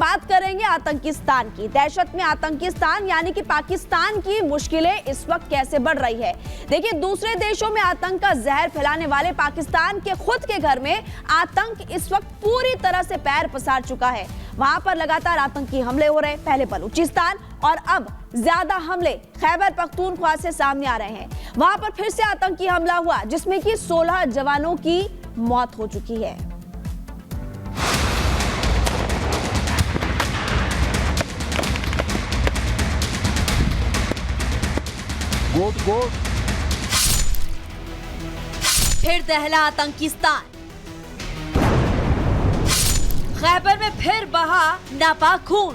बात करेंगे आतंकिस्तान की। दहशत में आतंकिस्तान यानी कि पाकिस्तान की मुश्किलें इस वक्त कैसे बढ़ रही है। देखिए, दूसरे देशों में आतंक का जहर फैलाने वाले पाकिस्तान के खुद के घर में आतंक इस वक्त पूरी तरह से पैर पसार चुका है। वहां पर लगातार आतंकी हमले हो रहे हैं, पहले बलूचिस्तान और अब ज्यादा हमले खैबर पख्तूनख्वा से सामने आ रहे हैं। वहां पर फिर से आतंकी हमला हुआ जिसमें कि 16 जवानों की मौत हो चुकी है। फिर दहला आतंकिस्तान, खैबर में फिर बहा नापाक खून।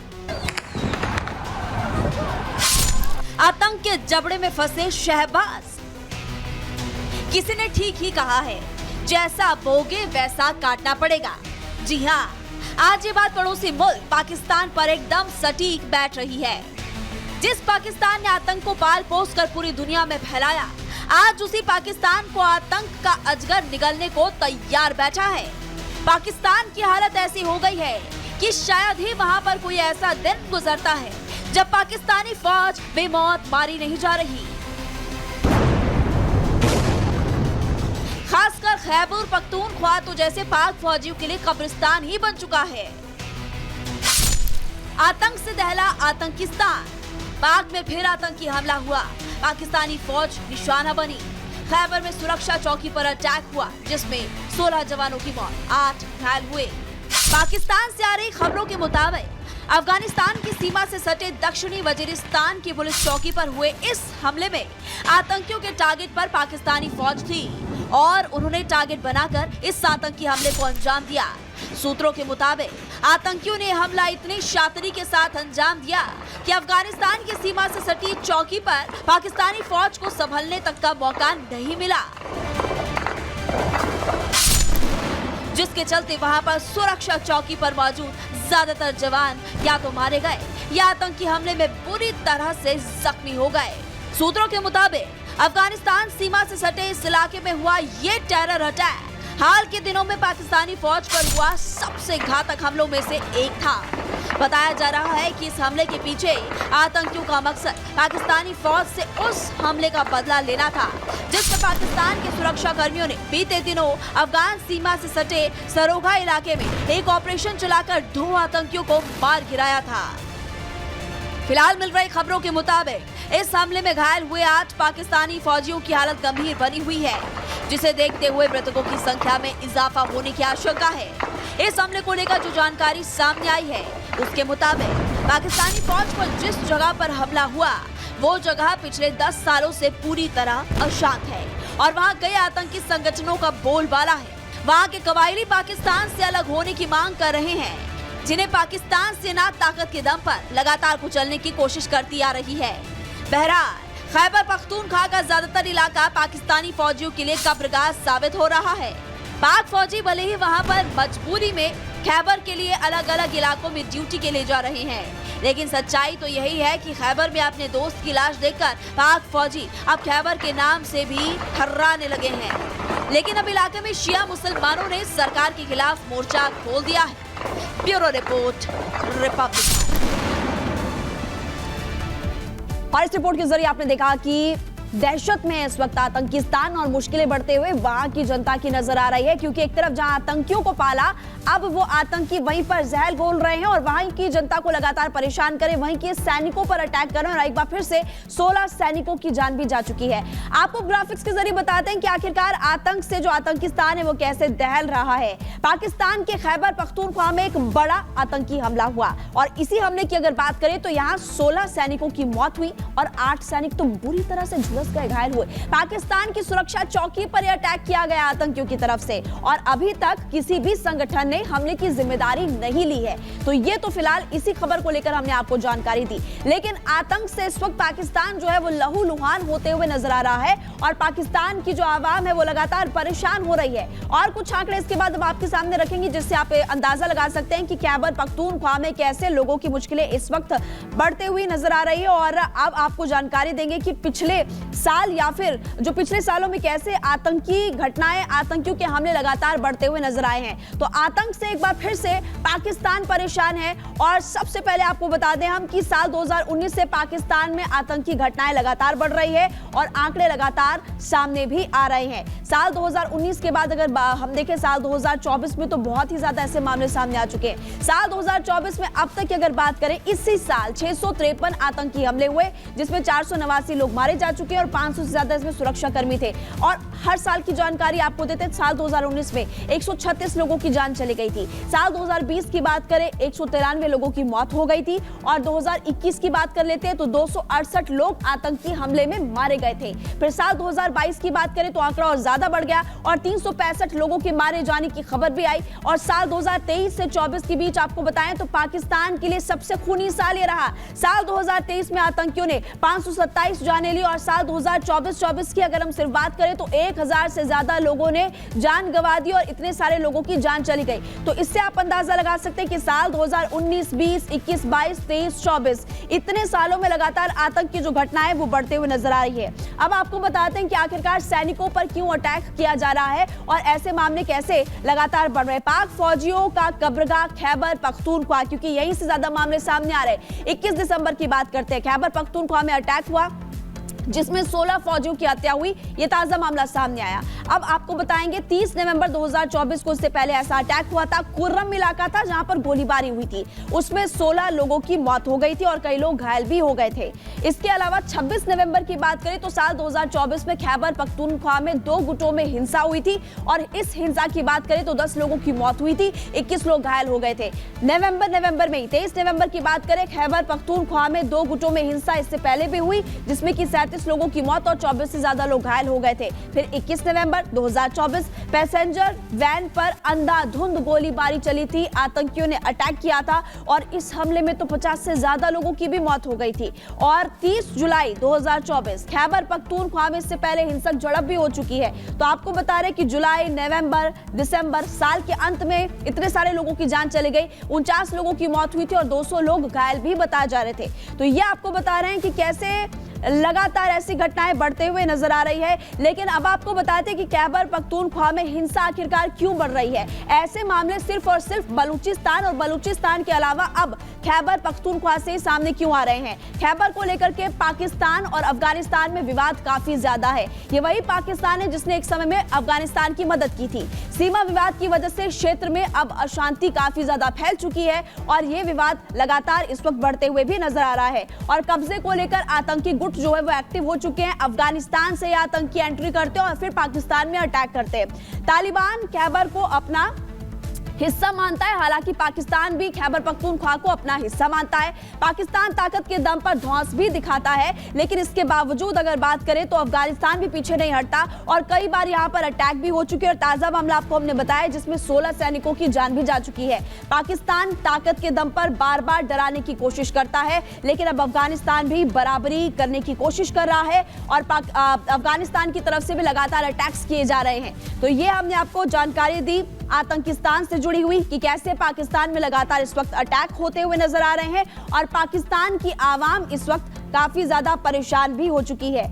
आतंक के जबड़े में फंसे शहबाज। किसी ने ठीक ही कहा है, जैसा बोगे वैसा काटना पड़ेगा। जी हाँ, आज ये बात पड़ोसी मुल्क पाकिस्तान पर एकदम सटीक बैठ रही है। जिस पाकिस्तान ने आतंक को पाल पोस कर पूरी दुनिया में फैलाया, आज उसी पाकिस्तान को आतंक का अजगर निगलने को तैयार बैठा है। पाकिस्तान की हालत ऐसी हो गई है कि शायद ही वहां पर कोई ऐसा दिन गुजरता है जब पाकिस्तानी फौज बेमौत मारी नहीं जा रही। खासकर खैबर पख्तूनख्वा तो जैसे पाक फौजियों के लिए कब्रिस्तान ही बन चुका है। आतंक से दहला आतंकिस्तान, पाक में फिर आतंकी हमला हुआ, पाकिस्तानी फौज निशाना बनी। खैबर में सुरक्षा चौकी पर अटैक हुआ जिसमें 16 जवानों की मौत, 8 घायल हुए। पाकिस्तान से आ रही खबरों के मुताबिक अफगानिस्तान की सीमा से सटे दक्षिणी वजीरिस्तान की पुलिस चौकी पर हुए इस हमले में आतंकियों के टारगेट पर पाकिस्तानी फौज थी और उन्होंने टारगेट बनाकर इस आतंकी हमले को अंजाम दिया। सूत्रों के मुताबिक आतंकियों ने हमला इतनी शातिरी के साथ अंजाम दिया कि अफगानिस्तान की सीमा से सटी चौकी पर पाकिस्तानी फौज को संभलने तक का मौका नहीं मिला, जिसके चलते वहां पर सुरक्षा चौकी पर मौजूद ज्यादातर जवान या तो मारे गए या आतंकी हमले में बुरी तरह से जख्मी हो गए। सूत्रों के मुताबिक अफगानिस्तान सीमा से सटे इस इलाके में हुआ ये टेरर अटैक हाल के दिनों में पाकिस्तानी फौज पर हुआ सबसे घातक हमलों में से एक था। बताया जा रहा है कि इस हमले के पीछे आतंकियों का मकसद पाकिस्तानी फौज से उस हमले का बदला लेना था जिसमें पाकिस्तान के सुरक्षा कर्मियों ने बीते दिनों अफगान सीमा से सटे सरोगा इलाके में एक ऑपरेशन चलाकर 2 आतंकियों को मार गिराया था। फिलहाल मिल रही खबरों के मुताबिक इस हमले में घायल हुए 8 पाकिस्तानी फौजियों की हालत गंभीर बनी हुई है, जिसे देखते हुए मृतकों की संख्या में इजाफा होने की आशंका है। इस हमले को लेकर जो जानकारी सामने आई है उसके मुताबिक पाकिस्तानी फौज पर जिस जगह पर हमला हुआ वो जगह पिछले 10 सालों से पूरी तरह अशांत है और वहां कई आतंकी संगठनों का बोलबाला है। वहां के कबायली पाकिस्तान से अलग होने की मांग कर रहे हैं, जिन्हें पाकिस्तान सेना ताकत के दम पर लगातार कुचलने की कोशिश करती आ रही है। बहरहाल खैबर पख्तूनख्वा का ज्यादातर इलाका पाकिस्तानी फौजियों के लिए कब्रगाह साबित हो रहा है। पाक फौजी भले ही वहां पर मजबूरी में खैबर के लिए अलग अलग इलाकों में ड्यूटी के लिए जा रहे हैं, लेकिन सच्चाई तो यही है कि खैबर में अपने दोस्त की लाश देखकर पाक फौजी अब खैबर के नाम से भी थर्राने लगे हैं। लेकिन अब इलाके में शिया मुसलमानों ने सरकार के खिलाफ मोर्चा खोल दिया है। Bureau report, Republic. और इस रिपोर्ट के जरिए आपने देखा कि दहशत में इस वक्त आतंकिस्तान और मुश्किलें बढ़ते हुए वहां की जनता की नजर आ रही है, क्योंकि एक तरफ जहां आतंकियों को पाला, अब वो आतंकी वहीं पर जहर घोल रहे हैं और वहीं की जनता को लगातार परेशान करें, वहीं के सैनिकों पर अटैक कर रहे हैं और एक बार फिर से 16 सैनिकों की जान भी जा चुकी है। आपको ग्राफिक्स के जरिए बताते हैं कि आखिरकार आतंक से जो आतंकिस्तान है वो कैसे दहल रहा है। पाकिस्तान के खैबर पख्तूनख्वा में एक बड़ा आतंकी हमला हुआ और इसी हमले की अगर बात करें तो यहाँ 16 सैनिकों की मौत हुई और 8 सैनिक तो बुरी तरह से झुलस गए, घायल हुए। पाकिस्तान की सुरक्षा चौकी पर अटैक किया गया आतंकियों की तरफ से और अभी तक किसी भी संगठन ने हमले की जिम्मेदारी नहीं ली है। तो ये तो फिलहाल इसी खबर को लेकर हमने आपको जानकारी दी, लेकिन आतंक से इस वक्त पाकिस्तान जो है वो लहूलुहान होते हुए नजर आ रहा है और पाकिस्तान की जो आवाम है वो लगातार परेशान हो रही है। और कुछ आंकड़े इसके बाद हम आपके सामने रखेंगे जिससे आप अंदाजा लगा सकते हैं कि खैबर पख्तूनख्वा में कैसे लोगों की मुश्किलें इस वक्त बढ़ते हुए नजर आ रही है। और अब आपको जानकारी देंगे कि पिछले साल या फिर जो पिछले सालों में कैसे आतंकी घटनाएं, आतंकियों के हमले लगातार बढ़ते हुए नजर आए हैं। तो आतंक आतंक से एक बार फिर से पाकिस्तान परेशान है। और सबसे पहले आपको बता दें हम कि साल 2019 से पाकिस्तान में आतंकी घटनाएं लगातार बढ़ रही है और आंकड़े लगातार सामने भी आ रहे हैं। साल 2019 के बाद अगर हम देखें साल 2024 में तो बहुत ही ज्यादा ऐसे मामले सामने आ चुके हैं। साल 2024 में अब तक की अगर बात करें, इसी साल 653 आतंकी हमले हुए, जिसमें 489 लोग मारे जा चुके हैं और 500 से ज्यादा इसमें सुरक्षा कर्मी थे। और हर साल की जानकारी आपको देते हैं, साल 2019 में 136 लोगों की जान चली गई थी। साल 2020 की बात करें 193 लोगों की मौत हो गई थी। और 2021 की बात कर लेते हैं तो 268 लोग आतंकी हमले में मारे गए थे। फिर साल 2022 की बात करें तो आंकड़ा और ज्यादा बढ़ गया और 365 लोगों के मारे जाने की खबर भी आई। और साल 2023 से 24 के बीच आपको बताएं तो पाकिस्तान के लिए सबसे खूनी साल ये रहा। साल 2023 में आतंकियों ने 527 जानें ली और साल 2024 की अगर हम सिर्फ बात करें तो 1000 से ज्यादा लोगों ने जान गंवा दी और इतने सारे लोगों की जान चली गई। तो इससे आप अंदाजा लगा सकते हैं कि साल 2019, 20, 21, 22, 23, 24 इतने सालों में लगातार आतंक की जो घटनाएं वो बढ़ते हुए नजर आ रही है। अब आपको बताते हैं कि आखिरकार सैनिकों पर क्यों अटैक किया जा रहा है और ऐसे मामले कैसे लगातार बढ़ रहे हैं। पाक फौजियों का कब्रगाह खैबर पख्तूनख्वा, क्योंकि यहीं से ज्यादा मामले सामने आ रहे हैं। 21 दिसंबर की बात करते हैं, खैबर पख्तूनख्वा में अटैक हुआ जिसमें 16 फौजियों की हत्या हुई। यह ताजा मामला सामने आया। अब आपको बताएंगे 30 नवंबर 2024 को, इससे पहले ऐसा अटैक हुआ था। कुर्रम इलाका था जहां पर गोलीबारी हुई थी, उसमें 16 लोगों की मौत हो गई थी और कई लोग घायल भी हो गए थे। इसके अलावा 26 नवंबर की बात करें तो साल 2024 में खैबर पख्तूनख्वा में 2 गुटों में हिंसा हुई थी और इस हिंसा की बात करें तो 10 लोगों की मौत हुई थी, 21 लोग घायल हो गए थे। नवंबर में 23 नवंबर की बात करें, खैबर पख्तूनख्वा में 2 गुटों में हिंसा इससे पहले भी हुई, जिसमें कि 37 लोगों की मौत और 24 से ज्यादा लोग घायल हो गए थे। फिर 21 नवंबर 2024 पैसेंजर वैन पर अंधाधुंध गोलीबारी चली थी, आतंकियों ने अटैक किया था और इस हमले में तो 50 से ज्यादा लोगों की भी मौत हो गई थी। और 30 जुलाई 2024 खैबर पख्तूनख्वा में इससे पहले हिंसक झड़प भी हो चुकी है। तो आपको बता रहे कि जुलाई, नवंबर, दिसंबर, साल के अंत में इतने सारे लोगों की जान चली गई, 49 लोगों की मौत हुई थी और 200 लोग घायल भी बताए जा रहे थे। तो ये आपको बता रहे हैं कि कैसे लगातार ऐसी घटनाएं बढ़ते हुए नजर आ रही है। लेकिन अब आपको बताते हैं कि खैबर पख्तूनख्वा में हिंसा आखिरकार क्यों बढ़ रही है। ऐसे मामले सिर्फ और सिर्फ बलूचिस्तान और बलूचिस्तान के अलावा अब खैबर पख्तूनख्वा से सामने क्यों आ रहे हैं। खैबर को लेकर के पाकिस्तान और अफगानिस्तान में विवाद काफी ज्यादा है। ये वही पाकिस्तान है जिसने एक समय में अफगानिस्तान की मदद की थी। सीमा विवाद की वजह से क्षेत्र में अब अशांति काफी ज्यादा फैल चुकी है और ये विवाद लगातार इस वक्त बढ़ते हुए भी नजर आ रहा है। और कब्जे को लेकर आतंकी गुट जो है वो एक्टिव हो चुके हैं। अफगानिस्तान से आतंकी एंट्री करते हैं और फिर पाकिस्तान में अटैक करते हैं। तालिबान खैबर को अपना हिस्सा मानता है, हालांकि पाकिस्तान भी खैबर पख्तूनख्वा को अपना हिस्सा मानता है। पाकिस्तान ताकत के दम पर धौंस भी दिखाता है, लेकिन इसके बावजूद अगर बात करें तो अफगानिस्तान भी पीछे नहीं हटता और कई बार यहां पर अटैक भी हो चुके हैं। और ताजा मामला आपको हमने बताया जिसमें 16 सैनिकों की जान भी जा चुकी है। पाकिस्तान ताकत के दम पर बार बार डराने की कोशिश करता है, लेकिन अब अफगानिस्तान भी बराबरी करने की कोशिश कर रहा है और अफगानिस्तान की तरफ से भी लगातार अटैक्स किए जा रहे हैं। तो ये हमने आपको जानकारी दी आतंकिस्तान से जुड़ी हुई कि कैसे पाकिस्तान में लगातार इस वक्त अटैक होते हुए नजर आ रहे हैं और पाकिस्तान की आवाम इस वक्त काफी ज्यादा परेशान भी हो चुकी है।